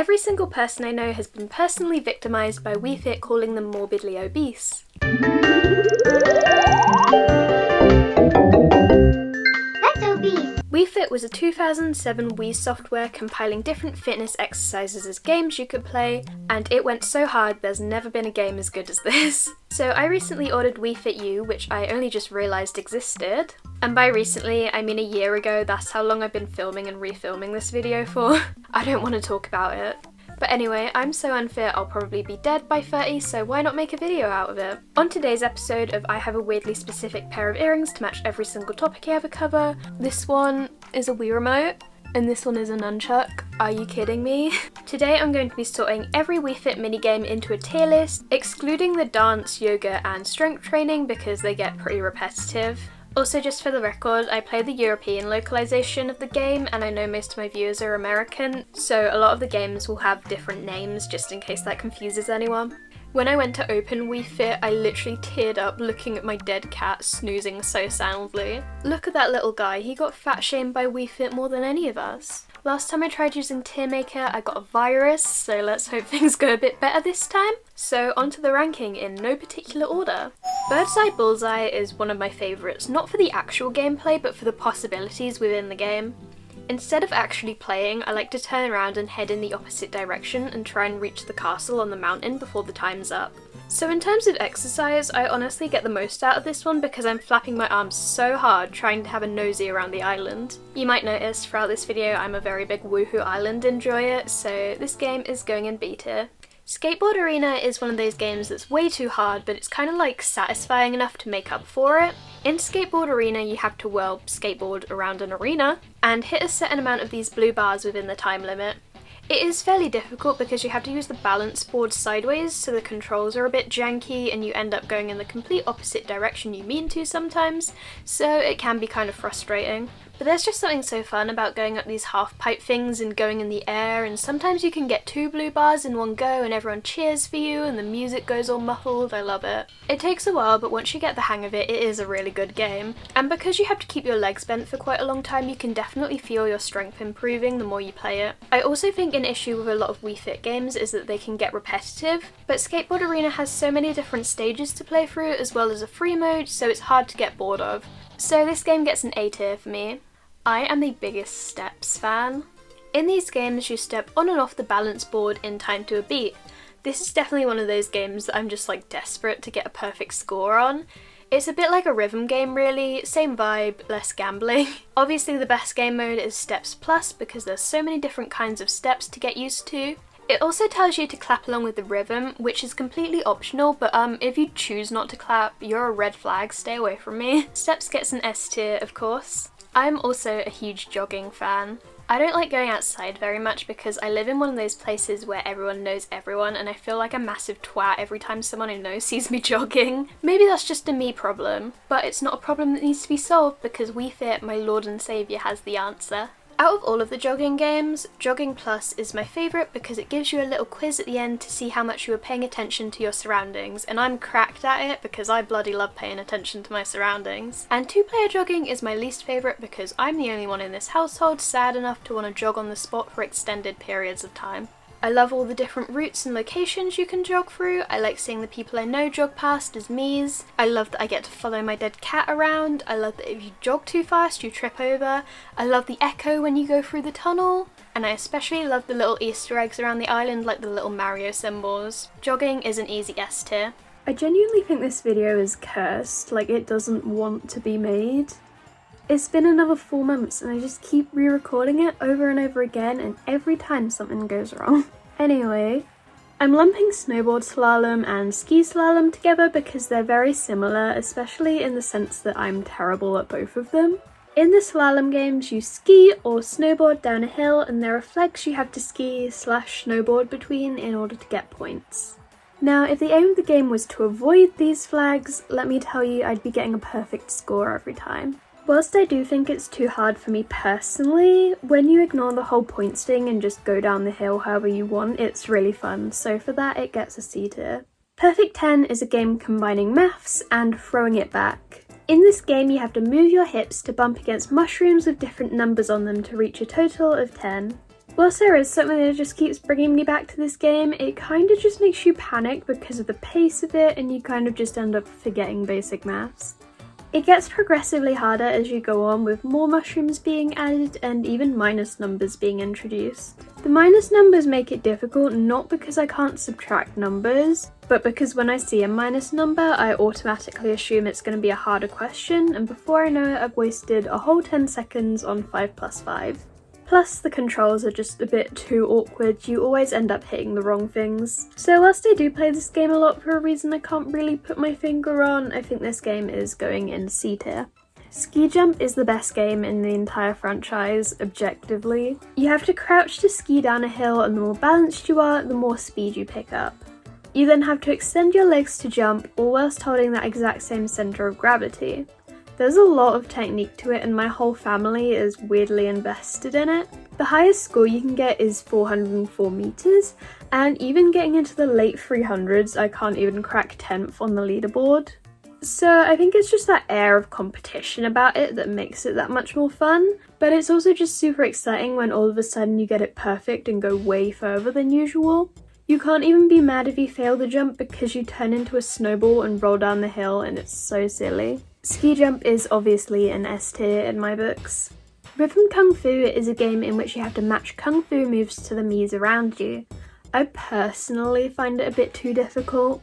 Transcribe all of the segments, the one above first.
Every single person I know has been personally victimised by Wii Fit calling them morbidly obese. Wii Fit was a 2007 Wii software compiling different fitness exercises as games you could play, and it went so hard there's never been a game as good as this. So I recently ordered Wii Fit U, which I only just realised existed. And by recently, I mean a year ago. That's how long I've been filming and refilming this video for. I don't want to talk about it. But anyway, I'm so unfit I'll probably be dead by 30, so why not make a video out of it? On today's episode of I have a weirdly specific pair of earrings to match every single topic I ever cover, this one is a Wii remote, and this one is a nunchuck. Are you kidding me? Today I'm going to be sorting every Wii Fit minigame into a tier list, excluding the dance, yoga and strength training because they get pretty repetitive. Also, just for the record, I play the European localization of the game and I know most of my viewers are American, so a lot of the games will have different names just in case that confuses anyone. When I went to open Wii Fit, I literally teared up looking at my dead cat snoozing so soundly. Look at that little guy, he got fat shamed by Wii Fit more than any of us. Last time I tried using Tier Maker, I got a virus, so let's hope things go a bit better this time. So onto the ranking in no particular order. Bird's Eye Bullseye is one of my favourites, not for the actual gameplay, but for the possibilities within the game. Instead of actually playing, I like to turn around and head in the opposite direction and try and reach the castle on the mountain before the time's up. So in terms of exercise, I honestly get the most out of this one because I'm flapping my arms so hard trying to have a nosy around the island. You might notice throughout this video I'm a very big Woohoo Island enjoyer, so this game is going in B tier. Skateboard Arena is one of those games that's way too hard, but it's kind of like satisfying enough to make up for it. In Skateboard Arena you have to, well, skateboard around an arena and hit a certain amount of these blue bars within the time limit. It is fairly difficult because you have to use the balance board sideways, so the controls are a bit janky and you end up going in the complete opposite direction you mean to sometimes, so it can be kind of frustrating. But there's just something so fun about going up these half pipe things and going in the air, and sometimes you can get 2 blue bars in one go and everyone cheers for you and the music goes all muffled. I love it. It takes a while, but once you get the hang of it, it is a really good game. And because you have to keep your legs bent for quite a long time, you can definitely feel your strength improving the more you play it. I also think an issue with a lot of Wii Fit games is that they can get repetitive, but Skateboard Arena has so many different stages to play through as well as a free mode, so it's hard to get bored of. So this game gets an A tier for me. I am the biggest steps fan. In these games you step on and off the balance board in time to a beat. This is definitely one of those games that I'm just like desperate to get a perfect score on. It's a bit like a rhythm game really, same vibe, less gambling. Obviously the best game mode is Steps Plus because there's so many different kinds of steps to get used to. It also tells you to clap along with the rhythm, which is completely optional, but if you choose not to clap, you're a red flag, stay away from me. Steps gets an S tier, of course. I'm also a huge jogging fan. I don't like going outside very much because I live in one of those places where everyone knows everyone and I feel like a massive twat every time someone I know sees me jogging. Maybe that's just a me problem, but it's not a problem that needs to be solved because Wii Fit, my lord and saviour, has the answer. Out of all of the jogging games, Jogging Plus is my favourite because it gives you a little quiz at the end to see how much you were paying attention to your surroundings, and I'm cracked at it because I bloody love paying attention to my surroundings. And 2-player jogging is my least favourite because I'm the only one in this household sad enough to want to jog on the spot for extended periods of time. I love all the different routes and locations you can jog through. I like seeing the people I know jog past as me's. I love that I get to follow my dead cat around. I love that if you jog too fast you trip over. I love the echo when you go through the tunnel. And I especially love the little Easter eggs around the island like the little Mario symbols. Jogging is an easy S tier. I genuinely think this video is cursed, like it doesn't want to be made. It's been another 4 months and I just keep re-recording it over and over again and every time something goes wrong. Anyway, I'm lumping snowboard slalom and ski slalom together because they're very similar, especially in the sense that I'm terrible at both of them. In the slalom games you ski or snowboard down a hill and there are flags you have to ski/snowboard between in order to get points. Now if the aim of the game was to avoid these flags, let me tell you I'd be getting a perfect score every time. Whilst I do think it's too hard for me personally, when you ignore the whole points thing and just go down the hill however you want, it's really fun, so for that it gets a C tier. Perfect 10 is a game combining maths and throwing it back. In this game you have to move your hips to bump against mushrooms with different numbers on them to reach a total of 10. Whilst there is something that just keeps bringing me back to this game, it kind of just makes you panic because of the pace of it and you kind of just end up forgetting basic maths. It gets progressively harder as you go on, with more mushrooms being added and even minus numbers being introduced. The minus numbers make it difficult not because I can't subtract numbers, but because when I see a minus number I automatically assume it's going to be a harder question, and before I know it I've wasted a whole 10 seconds on 5 plus 5. Plus the controls are just a bit too awkward, you always end up hitting the wrong things. So whilst I do play this game a lot for a reason I can't really put my finger on, I think this game is going in C tier. Ski Jump is the best game in the entire franchise, objectively. You have to crouch to ski down a hill, and the more balanced you are, the more speed you pick up. You then have to extend your legs to jump, all whilst holding that exact same centre of gravity. There's a lot of technique to it and my whole family is weirdly invested in it. The highest score you can get is 404 meters, and even getting into the late 300s I can't even crack 10th on the leaderboard. So I think it's just that air of competition about it that makes it that much more fun, but it's also just super exciting when all of a sudden you get it perfect and go way further than usual. You can't even be mad if you fail the jump because you turn into a snowball and roll down the hill, and it's so silly. Ski Jump is obviously an S tier in my books. Rhythm Kung Fu is a game in which you have to match Kung Fu moves to the Miis around you. I personally find it a bit too difficult.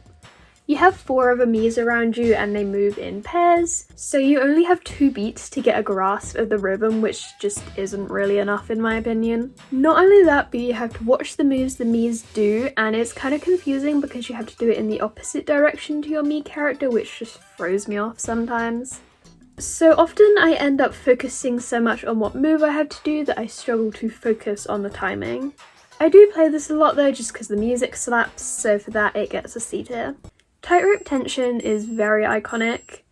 You have 4 other Miis around you and they move in pairs, so you only have 2 beats to get a grasp of the rhythm, which just isn't really enough in my opinion. Not only that, but you have to watch the moves the Miis do, and it's kind of confusing because you have to do it in the opposite direction to your Mii character, which just throws me off sometimes. So often I end up focusing so much on what move I have to do that I struggle to focus on the timing. I do play this a lot though just because the music slaps, so for that it gets a C tier. Tightrope Tension is very iconic.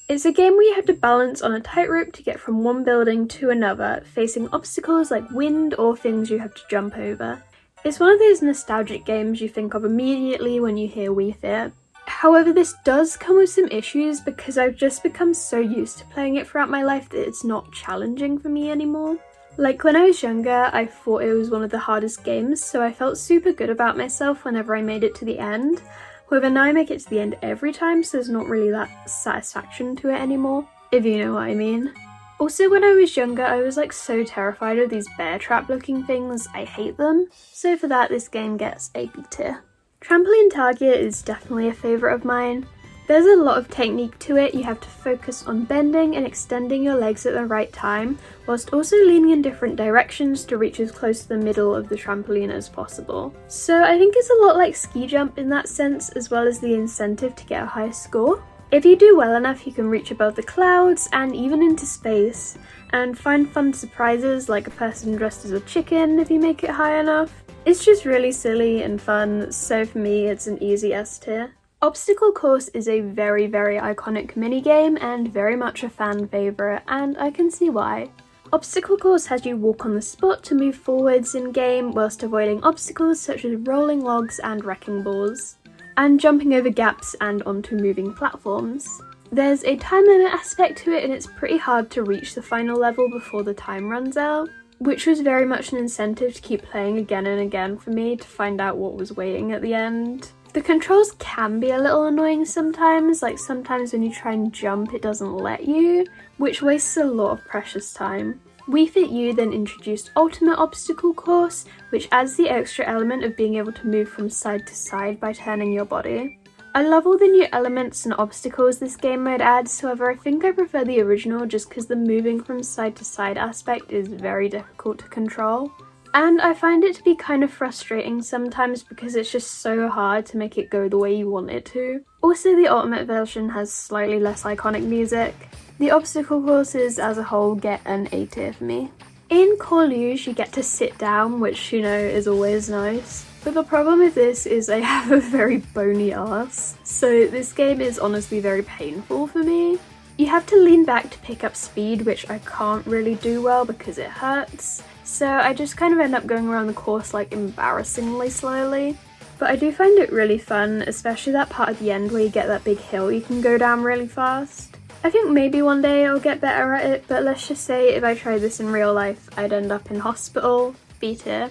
It's a game where you have to balance on a tightrope to get from one building to another, facing obstacles like wind or things you have to jump over. It's one of those nostalgic games you think of immediately when you hear Wii Fit. However, this does come with some issues because I've just become so used to playing it throughout my life that it's not challenging for me anymore. Like when I was younger, I thought it was one of the hardest games, so I felt super good about myself whenever I made it to the end. However, now I make it to the end every time, so there's not really that satisfaction to it anymore, if you know what I mean. Also, when I was younger, I was like so terrified of these bear trap looking things, I hate them. So for that, this game gets a B tier. Trampoline Target is definitely a favourite of mine. There's a lot of technique to it. You have to focus on bending and extending your legs at the right time, whilst also leaning in different directions to reach as close to the middle of the trampoline as possible. So I think it's a lot like Ski Jump in that sense, as well as the incentive to get a high score. If you do well enough, you can reach above the clouds and even into space, and find fun surprises like a person dressed as a chicken if you make it high enough. It's just really silly and fun, so for me it's an easy S tier. Obstacle Course is a very, very iconic minigame and very much a fan favourite, and I can see why. Obstacle Course has you walk on the spot to move forwards in game whilst avoiding obstacles such as rolling logs and wrecking balls, and jumping over gaps and onto moving platforms. There's a time limit aspect to it and it's pretty hard to reach the final level before the time runs out, which was very much an incentive to keep playing again and again for me to find out what was waiting at the end. The controls can be a little annoying sometimes, like sometimes when you try and jump it doesn't let you, which wastes a lot of precious time. Wii Fit U then introduced Ultimate Obstacle Course, which adds the extra element of being able to move from side to side by turning your body. I love all the new elements and obstacles this game mode adds, however I think I prefer the original just because the moving from side to side aspect is very difficult to control. And I find it to be kind of frustrating sometimes because it's just so hard to make it go the way you want it to. Also, the Ultimate version has slightly less iconic music. The obstacle courses as a whole get an A tier for me. In Core Luge you get to sit down, which you know is always nice. But the problem with this is I have a very bony ass, so this game is honestly very painful for me. You have to lean back to pick up speed, which I can't really do well because it hurts. So I just kind of end up going around the course like embarrassingly slowly. But I do find it really fun, especially that part at the end where you get that big hill you can go down really fast. I think maybe one day I'll get better at it, but let's just say if I tried this in real life, I'd end up in hospital. B tier.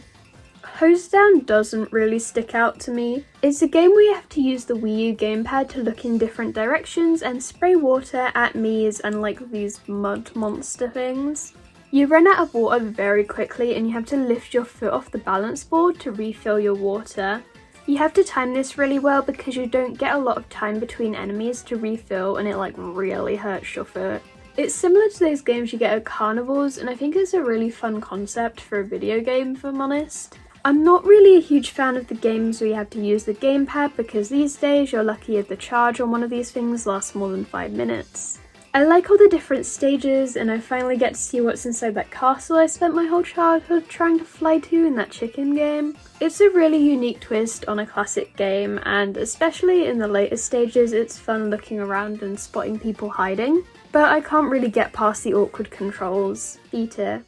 Hose Down doesn't really stick out to me. It's a game where you have to use the Wii U gamepad to look in different directions and spray water at Miis and like these mud monster things. You run out of water very quickly and you have to lift your foot off the balance board to refill your water. You have to time this really well because you don't get a lot of time between enemies to refill and it like really hurts your foot. It's similar to those games you get at carnivals and I think it's a really fun concept for a video game if I'm honest. I'm not really a huge fan of the games where you have to use the gamepad because these days you're lucky if the charge on one of these things lasts more than 5 minutes. I like all the different stages and I finally get to see what's inside that castle I spent my whole childhood trying to fly to in that chicken game. It's a really unique twist on a classic game and especially in the later stages it's fun looking around and spotting people hiding. But I can't really get past the awkward controls. B-tier.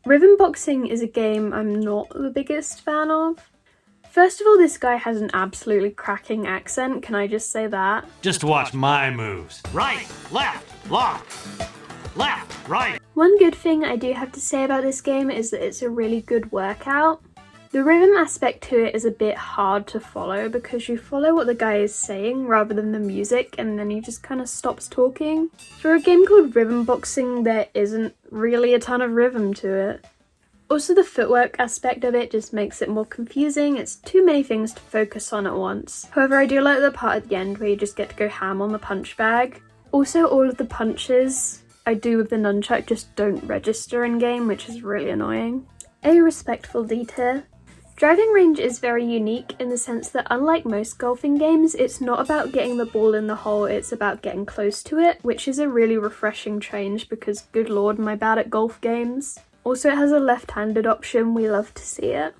Rhythm boxing is a game I'm not the biggest fan of. First of all, this guy has an absolutely cracking accent, can I just say that? Just watch my moves. Right, left, lock, left, right. One good thing I do have to say about this game is that it's a really good workout. The rhythm aspect to it is a bit hard to follow because you follow what the guy is saying rather than the music and then he just kind of stops talking. For a game called Rhythm Boxing, there isn't really a ton of rhythm to it. Also, the footwork aspect of it just makes it more confusing. It's too many things to focus on at once. However, I do like the part at the end where you just get to go ham on the punch bag. Also, all of the punches I do with the nunchuck just don't register in game, which is really annoying. A respectful D tier. Driving range is very unique in the sense that unlike most golfing games, it's not about getting the ball in the hole, it's about getting close to it, which is a really refreshing change because good lord am I bad at golf games. Also, it has a left-handed option, we love to see it.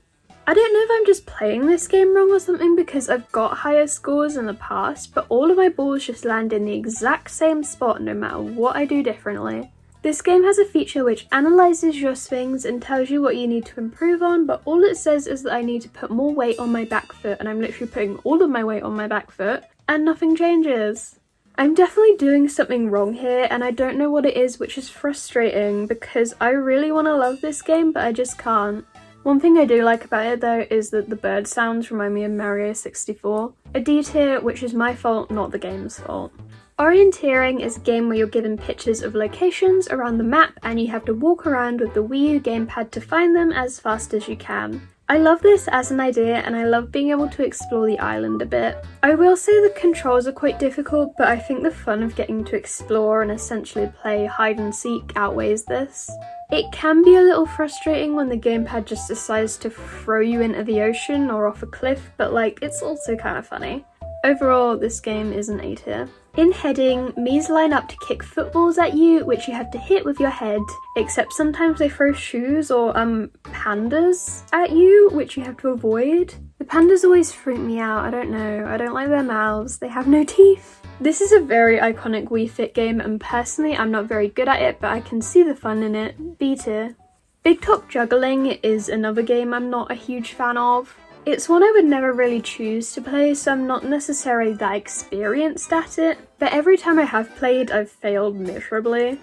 I don't know if I'm just playing this game wrong or something because I've got higher scores in the past, but all of my balls just land in the exact same spot no matter what I do differently. This game has a feature which analyses your swings and tells you what you need to improve on, but all it says is that I need to put more weight on my back foot, and I'm literally putting all of my weight on my back foot, and nothing changes. I'm definitely doing something wrong here, and I don't know what it is, which is frustrating because I really want to love this game, but I just can't. One thing I do like about it though is that the bird sounds remind me of Mario 64. A D tier, which is my fault, not the game's fault. Orienteering is a game where you're given pictures of locations around the map and you have to walk around with the Wii U gamepad to find them as fast as you can. I love this as an idea and I love being able to explore the island a bit. I will say the controls are quite difficult, but I think the fun of getting to explore and essentially play hide and seek outweighs this. It can be a little frustrating when the gamepad just decides to throw you into the ocean or off a cliff, but like it's also kind of funny. Overall, this game is an A tier. In heading, Miis line up to kick footballs at you, which you have to hit with your head, except sometimes they throw shoes or pandas at you, which you have to avoid. The pandas always freak me out, I don't know, I don't like their mouths, they have no teeth. This is a very iconic Wii Fit game and personally I'm not very good at it, but I can see the fun in it. B tier. Big Top Juggling is another game I'm not a huge fan of. It's one I would never really choose to play, so I'm not necessarily that experienced at it, but every time I have played, I've failed miserably.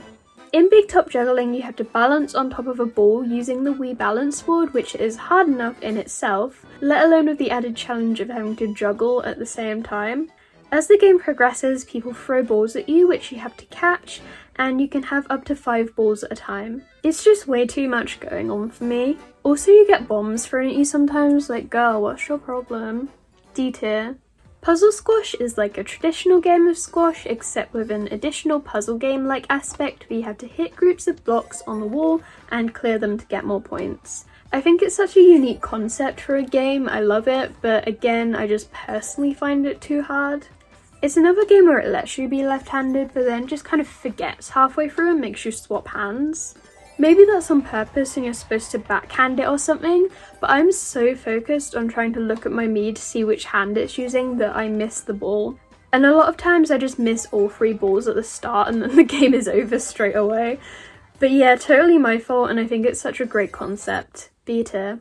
In Big Top Juggling, you have to balance on top of a ball using the Wii balance board, which is hard enough in itself, let alone with the added challenge of having to juggle at the same time. As the game progresses, people throw balls at you, which you have to catch, and you can have up to 5 balls at a time. It's just way too much going on for me. Also, you get bombs thrown at you sometimes, like girl, what's your problem? D tier. Puzzle Squash is like a traditional game of squash, except with an additional puzzle game-like aspect where you have to hit groups of blocks on the wall and clear them to get more points. I think it's such a unique concept for a game, I love it, but again, I just personally find it too hard. It's another game where it lets you be left-handed, but then just kind of forgets halfway through and makes you swap hands. Maybe that's on purpose and you're supposed to backhand it or something, but I'm so focused on trying to look at my Mii to see which hand it's using that I miss the ball. And a lot of times I just miss all 3 balls at the start and then the game is over straight away. But yeah, totally my fault and I think it's such a great concept. B tier.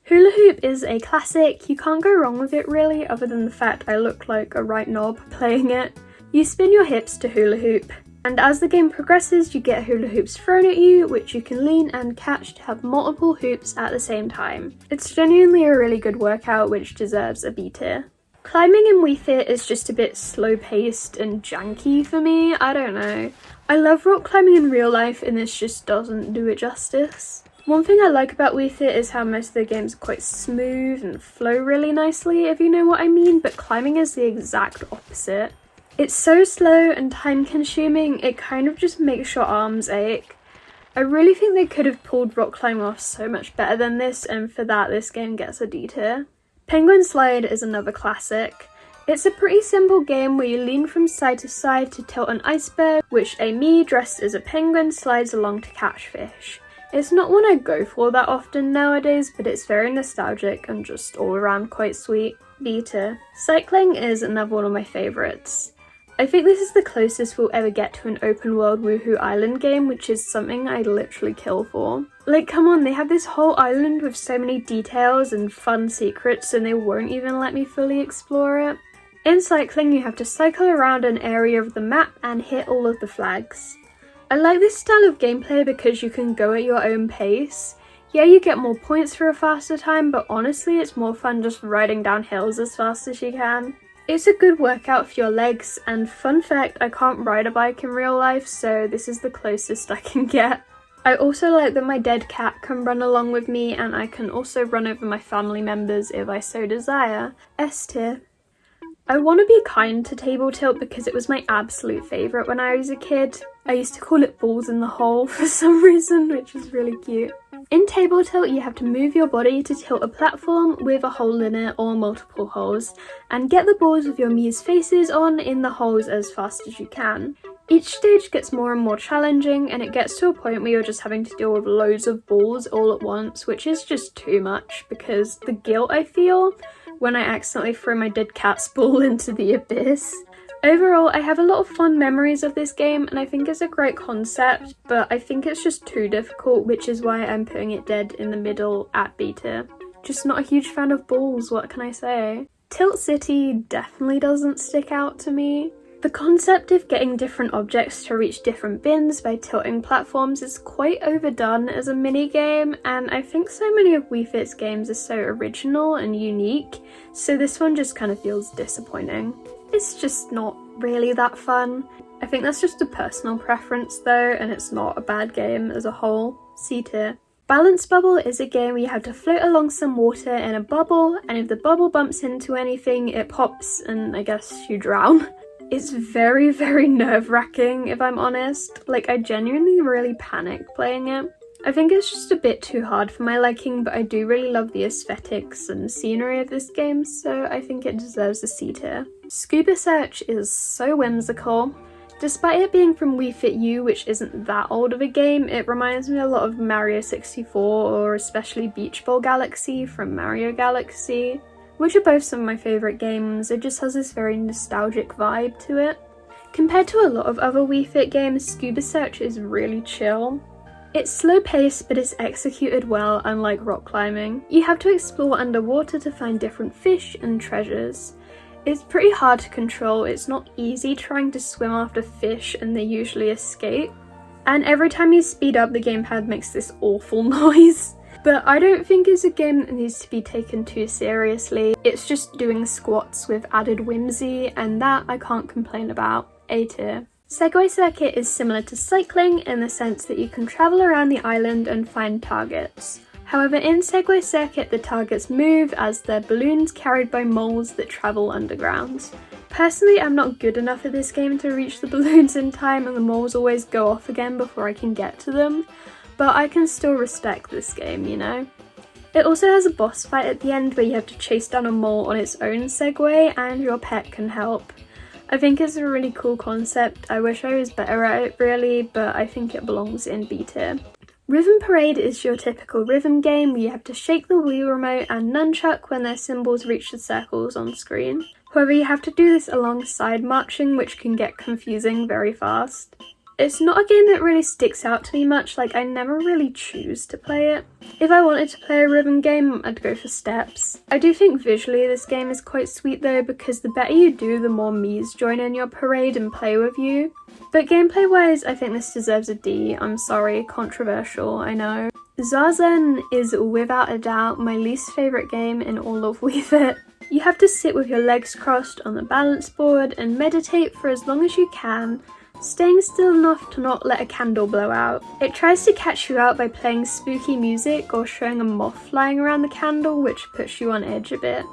Hula Hoop is a classic, you can't go wrong with it really, other than the fact I look like a right knob playing it. You spin your hips to hula hoop, And as the game progresses, you get hula hoops thrown at you, which you can lean and catch to have multiple hoops at the same time. It's genuinely a really good workout which deserves a B tier. Climbing in Wii Fit is just a bit slow paced and janky for me, I don't know. I love rock climbing in real life and this just doesn't do it justice. One thing I like about Wii Fit is how most of the games are quite smooth and flow really nicely, if you know what I mean, but climbing is the exact opposite. It's so slow and time consuming, it kind of just makes your arms ache. I really think they could have pulled rock climbing off so much better than this, and for that this game gets a D tier. Penguin Slide is another classic. It's a pretty simple game where you lean from side to side to tilt an iceberg, which a me dressed as a penguin slides along to catch fish. It's not one I go for that often nowadays, but it's very nostalgic and just all around quite sweet. B tier. Cycling is another one of my favourites. I think this is the closest we'll ever get to an open world Woohoo Island game, which is something I'd literally kill for. Like, come on, they have this whole island with so many details and fun secrets and they won't even let me fully explore it. In cycling, you have to cycle around an area of the map and hit all of the flags. I like this style of gameplay because you can go at your own pace. Yeah, you get more points for a faster time, but honestly it's more fun just riding down hills as fast as you can. It's a good workout for your legs, and fun fact, I can't ride a bike in real life, so this is the closest I can get. I also like that my dead cat can run along with me, and I can also run over my family members if I so desire. S tier. I want to be kind to Table Tilt because it was my absolute favourite when I was a kid. I used to call it balls in the hole for some reason, which is really cute. In Table Tilt, you have to move your body to tilt a platform with a hole in it or multiple holes, and get the balls with your Mii's faces on in the holes as fast as you can. Each stage gets more and more challenging, and it gets to a point where you're just having to deal with loads of balls all at once, which is just too much because the guilt I feel when I accidentally throw my dead cat's ball into the abyss. Overall, I have a lot of fond memories of this game and I think it's a great concept, but I think it's just too difficult, which is why I'm putting it dead in the middle at B tier. Just not a huge fan of balls, what can I say? Tilt City definitely doesn't stick out to me. The concept of getting different objects to reach different bins by tilting platforms is quite overdone as a minigame, and I think so many of Wii Fit's games are so original and unique, so this one just kind of feels disappointing. It's just not really that fun. I think that's just a personal preference though, and it's not a bad game as a whole. C tier. Balance Bubble is a game where you have to float along some water in a bubble, and if the bubble bumps into anything, it pops and I guess you drown. It's very, very nerve-wracking if I'm honest. Like, I genuinely really panic playing it. I think it's just a bit too hard for my liking, but I do really love the aesthetics and scenery of this game, so I think it deserves a C tier. Scuba Search is so whimsical. Despite it being from Wii Fit U, which isn't that old of a game, it reminds me a lot of Mario 64 or especially Beach Ball Galaxy from Mario Galaxy, which are both some of my favourite games. It just has this very nostalgic vibe to it. Compared to a lot of other Wii Fit games, Scuba Search is really chill. It's slow paced, but it's executed well, unlike rock climbing. You have to explore underwater to find different fish and treasures. It's pretty hard to control, it's not easy trying to swim after fish and they usually escape. And every time you speed up, the gamepad makes this awful noise. But I don't think it's a game that needs to be taken too seriously. It's just doing squats with added whimsy, and that I can't complain about. A tier. Segway Circuit is similar to cycling in the sense that you can travel around the island and find targets. However, in Segway Circuit, the targets move as they're balloons carried by moles that travel underground. Personally, I'm not good enough at this game to reach the balloons in time, and the moles always go off again before I can get to them. But I can still respect this game, you know? It also has a boss fight at the end where you have to chase down a mole on its own Segway and your pet can help. I think it's a really cool concept. I wish I was better at it really, but I think it belongs in B tier. Rhythm Parade is your typical rhythm game where you have to shake the Wii remote and nunchuck when their symbols reach the circles on screen. However, you have to do this alongside marching, which can get confusing very fast. It's not a game that really sticks out to me much, like I never really choose to play it. If I wanted to play a rhythm game, I'd go for Steps. I do think visually this game is quite sweet though, because the better you do, the more Miis join in your parade and play with you. But gameplay wise, I think this deserves a D. I'm sorry, controversial, I know. Zazen is without a doubt my least favourite game in all of Wii Fit. You have to sit with your legs crossed on the balance board and meditate for as long as you can, staying still enough to not let a candle blow out. It tries to catch you out by playing spooky music or showing a moth flying around the candle, which puts you on edge a bit.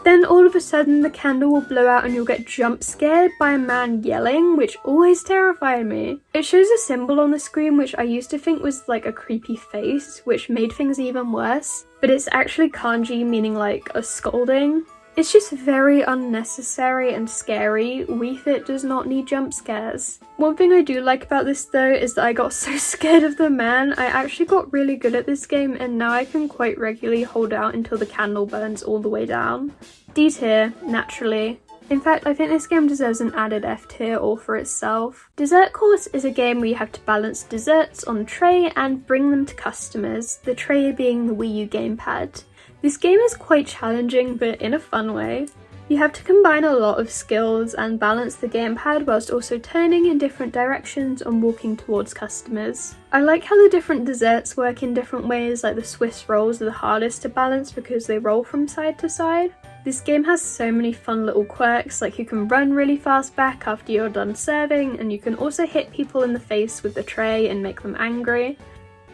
Then all of a sudden the candle will blow out and you'll get jump scared by a man yelling, which always terrified me. It shows a symbol on the screen which I used to think was like a creepy face, which made things even worse, but it's actually kanji meaning like a scolding. It's just very unnecessary and scary. Wii Fit does not need jump scares. One thing I do like about this though is that I got so scared of the man. I actually got really good at this game and now I can quite regularly hold out until the candle burns all the way down. D tier, naturally. In fact, I think this game deserves an added F tier all for itself. Dessert Course is a game where you have to balance desserts on a tray and bring them to customers, the tray being the Wii U gamepad. This game is quite challenging, but in a fun way. You have to combine a lot of skills and balance the gamepad whilst also turning in different directions and walking towards customers. I like how the different desserts work in different ways, like the Swiss rolls are the hardest to balance because they roll from side to side. This game has so many fun little quirks, like you can run really fast back after you're done serving, and you can also hit people in the face with the tray and make them angry.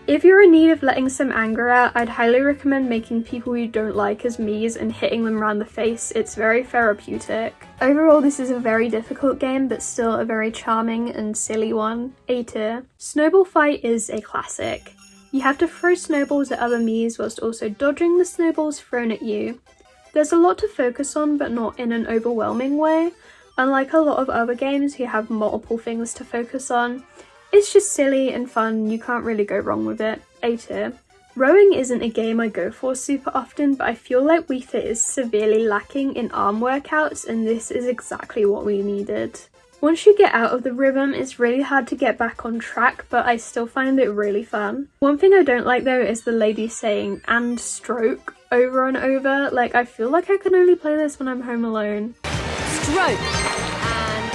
If you're in need of letting some anger out, I'd highly recommend making people you don't like as Miis and hitting them around the face. It's very therapeutic. Overall, this is a very difficult game, but still a very charming and silly one. A tier. Snowball Fight is a classic. You have to throw snowballs at other Miis whilst also dodging the snowballs thrown at you. There's a lot to focus on, but not in an overwhelming way. Unlike a lot of other games who have multiple things to focus on, it's just silly and fun, you can't really go wrong with it. A tier. Rowing isn't a game I go for super often, but I feel like Wii Fit is severely lacking in arm workouts and this is exactly what we needed. Once you get out of the rhythm, it's really hard to get back on track, but I still find it really fun. One thing I don't like though is the lady saying "and stroke" over and over. Like, I feel like I can only play this when I'm home alone. Stroke and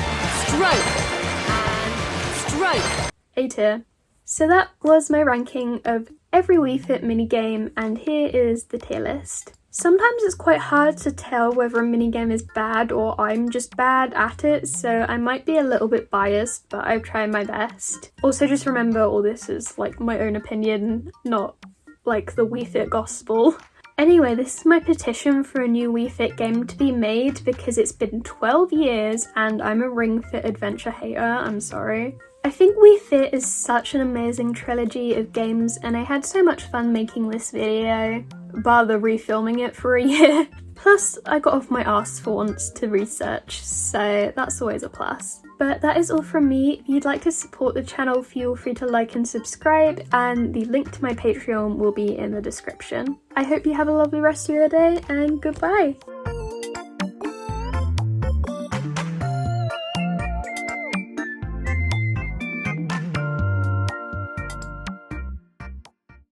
stroke and stroke. A tier. So that was my ranking of every Wii Fit minigame, and here is the tier list. Sometimes it's quite hard to tell whether a minigame is bad or I'm just bad at it, so I might be a little bit biased, but I've tried my best. Also, just remember all this is like my own opinion, not like the Wii Fit gospel. Anyway, this is my petition for a new Wii Fit game to be made because it's been 12 years and I'm a Ring Fit Adventure hater, I'm sorry. I think Wii Fit is such an amazing trilogy of games and I had so much fun making this video, bar the refilming it for a year. Plus, I got off my arse for once to research, so that's always a plus. But that is all from me. If you'd like to support the channel, feel free to like and subscribe, and the link to my Patreon will be in the description. I hope you have a lovely rest of your day, and goodbye!